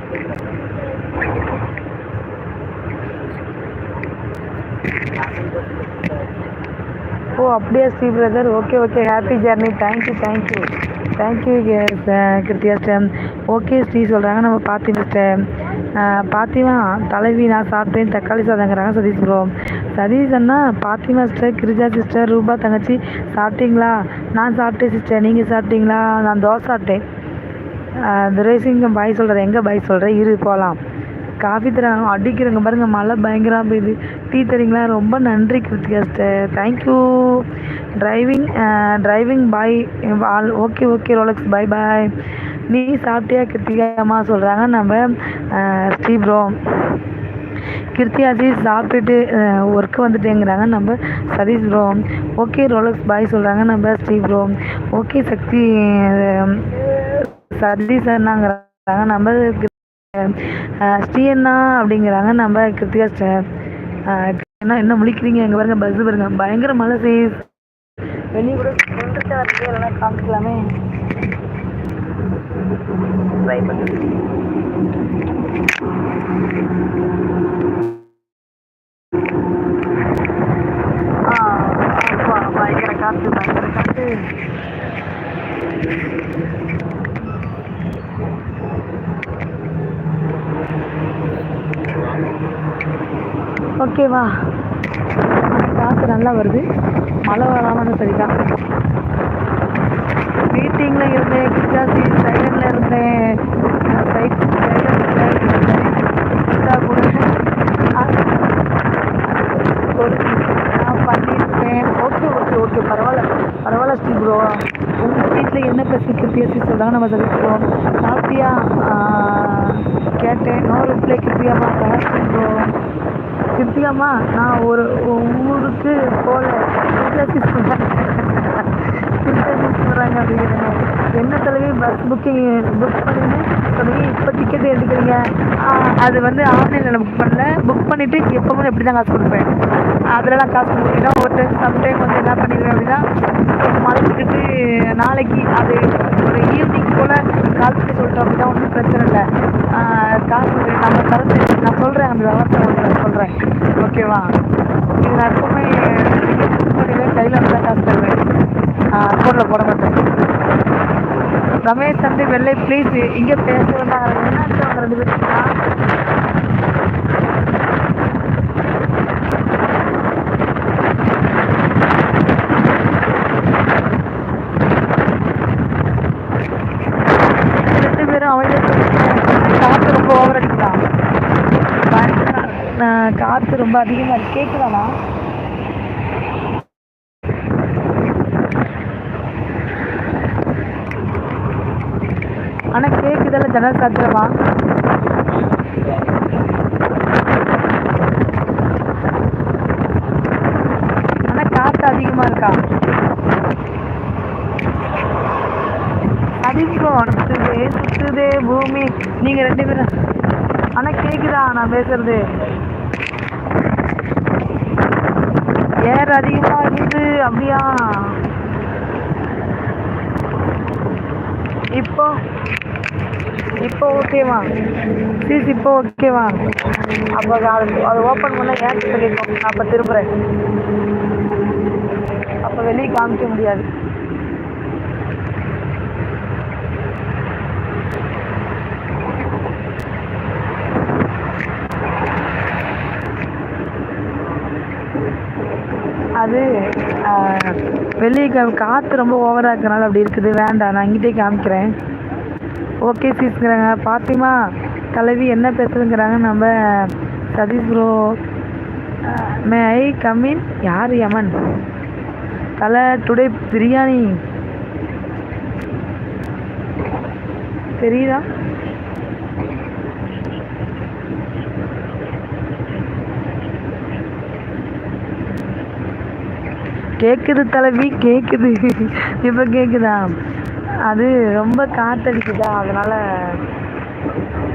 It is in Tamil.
ஓ அப்படியா Sri brother, okay okay, happy journey, thank you thank you thank you Krithya sister. Okay Sri சொல்கிறாங்க நம்ம பாத்திமா சிஸ்டர். பாத்திமா தலைவி நான் சாப்பிட்டேன் தக்காளி சாதங்கிறாங்க சதீஷ் ப்ரோ. சதீஷ் அண்ணா பாத்திமா சிஸ்டர், கிரிஜா சிஸ்டர், ரூபா தங்கச்சி சாப்பிட்டீங்களா? நான் சாப்பிட்டேன் சிஸ்டர், நீங்கள் சாப்பிட்டீங்களா? நான் தோசை சாப்பிட்டேன். துரைசிங்கம் பாய் சொல்கிறேன், எங்கே பாய் சொல்கிறேன், இரு போகலாம். காஃபி தராங்க, அடிக்கிறங்க பாருங்க, மழை பயங்கரமாக பெய்யுது. டீ தரீங்களா? ரொம்ப நன்றி Kiruthika sister, thank you. Driving bye all okay okay Rolex bye bye. நீ சாப்பிட்டியா கிருத்திகாமா சொல்கிறாங்க நம்ம ஸ்ரீ ப்ரோ. கிருத்தியாஜி சாப்பிட்டுட்டு ஒர்க்கு வந்துட்டேங்கிறாங்க நம்ம சதீஷ் ப்ரோ. ஓகே ரோலக்ஸ் பாய் சொல்கிறாங்க நம்ம ஸ்ரீ ப்ரோ. ஓகே சக்தி சதீஷ் அண்ணாங்கிறாங்க நம்ம ஸ்ரீ அண்ணா அப்படிங்கிறாங்க நம்ம கிருத்திகா சிஸ்டர். என்ன முழிக்கிறீங்க? எங்கே பாருங்க பஸ் பாருங்க, பயங்கர மழை செய்யுது. வெளியே கூட இல்லைன்னா காமிக்கலாமே, ட்ரை பண்ணி. பயங்கர காற்று, பயங்கர காற்று. ஓகேவா, காற்று நல்லா வருது, மழை வராமல் சரிதான். மீட்டிங்கில் இருந்தேன் கிருச்சாசி, சைலண்டில் இருந்தேன், நான் பண்ணியிருக்கேன். ஓகே ஓகே ஓகே, பரவாயில்ல பரவாயில்ல ஸ்ரீ ப்ரோ. உங்கள் வீட்டில் என்ன பேசி பேசி சொல்கிறாங்க நம்ம சொல்லிக்கிறோம். சாப்பிட்டியா கேட்டேன், நோ ரிப்ளை கிருத்தியாமா. ஸ்ரீ ப்ரோ கிருத்தியாமா நான் ஒரு ஊருக்கு போகல, கிருத்தியாசி சொல்கிறாங்க அப்படிங்கிறாங்க. என்ன தலைவி பஸ் புக் பண்ணின்னு சொன்னீங்க, இப்போ டிக்கெட் எடுக்கிறீங்க? அது வந்து ஆன்லைனில் புக் பண்ணல, புக் பண்ணிவிட்டு எப்போவும் எப்படி தான் காசு கொடுப்பேன், அதிலலாம் காசு கொடுத்தீங்கன்னா ஒரு டைம் சம்டைம் வந்து என்ன பண்ணிடுவேன் அப்படின்னா மழை விட்டுட்டு நாளைக்கு அது ஒரு ஈவினிங் போல் கால் பண்ணி சொல்லிட்டோம் அப்படின்னா ஒன்றும் பிரச்சனை இல்லை. காசு நம்ம தரது நான் சொல்கிறேன், அந்த விவசாயம் சொல்கிறேன் ஓகேவா. இது நான் எப்பவுமே புக் பண்ணிடுவேன், கையில் இருந்தால் காசு தருவேன், அக்கௌண்ட்டில் போட மாட்டேன். ரமேஷ் தம்பி வெள்ளை ப்ளீஸ் இங்கே பேச வந்தாங்க, என்னாச்சு அவங்க 2 பேரும்? காற்று ரொம்ப ஓவர் அடிக்கலாம், காற்று ரொம்ப அதிகமாக இருக்கு. கேட்குதாண்ணா? ஆனால் கேட்குதெல்லாம் ஜன்னல் சாத்திரமா? ஆனால் காற்று அதிகமாக இருக்கா? அதிகம் சுற்றுதே பூமி. நீங்கள் 2 பேரும் ஆனால் கேட்குதா நான் பேசுறது? ஏர் அதிகமாக இருக்குது அப்படியா? இப்போ ஓகேவா சீஸ்? இப்போ ஓகேவா? அப்போ அதை ஓப்பன் பண்ணால் ஏன் கேட்கும், நான் அப்போ திரும்புகிறேன், அப்போ வெளியே காமிக்க முடியாது. அது வெளியே காற்று ரொம்ப ஓவராக இருக்கனால அப்படி இருக்குது. வேண்டாம், நான் இங்கிட்டே காமிக்கிறேன். ஓகே சீஸ்ங்கிறாங்க. பாத்திமா தலைவி என்ன பேசுதுங்கிறாங்க நம்ம சதீஷ் ப்ரோ. மே ஐ கம்மின்? யார் யமன் தலை டுடே பிரியாணி தெரியுதா? கேட்குது தலைவி, கேட்குது. இப்போ கேட்குதா? அது ரொம்ப காற்றடிக்குதா, அதனால்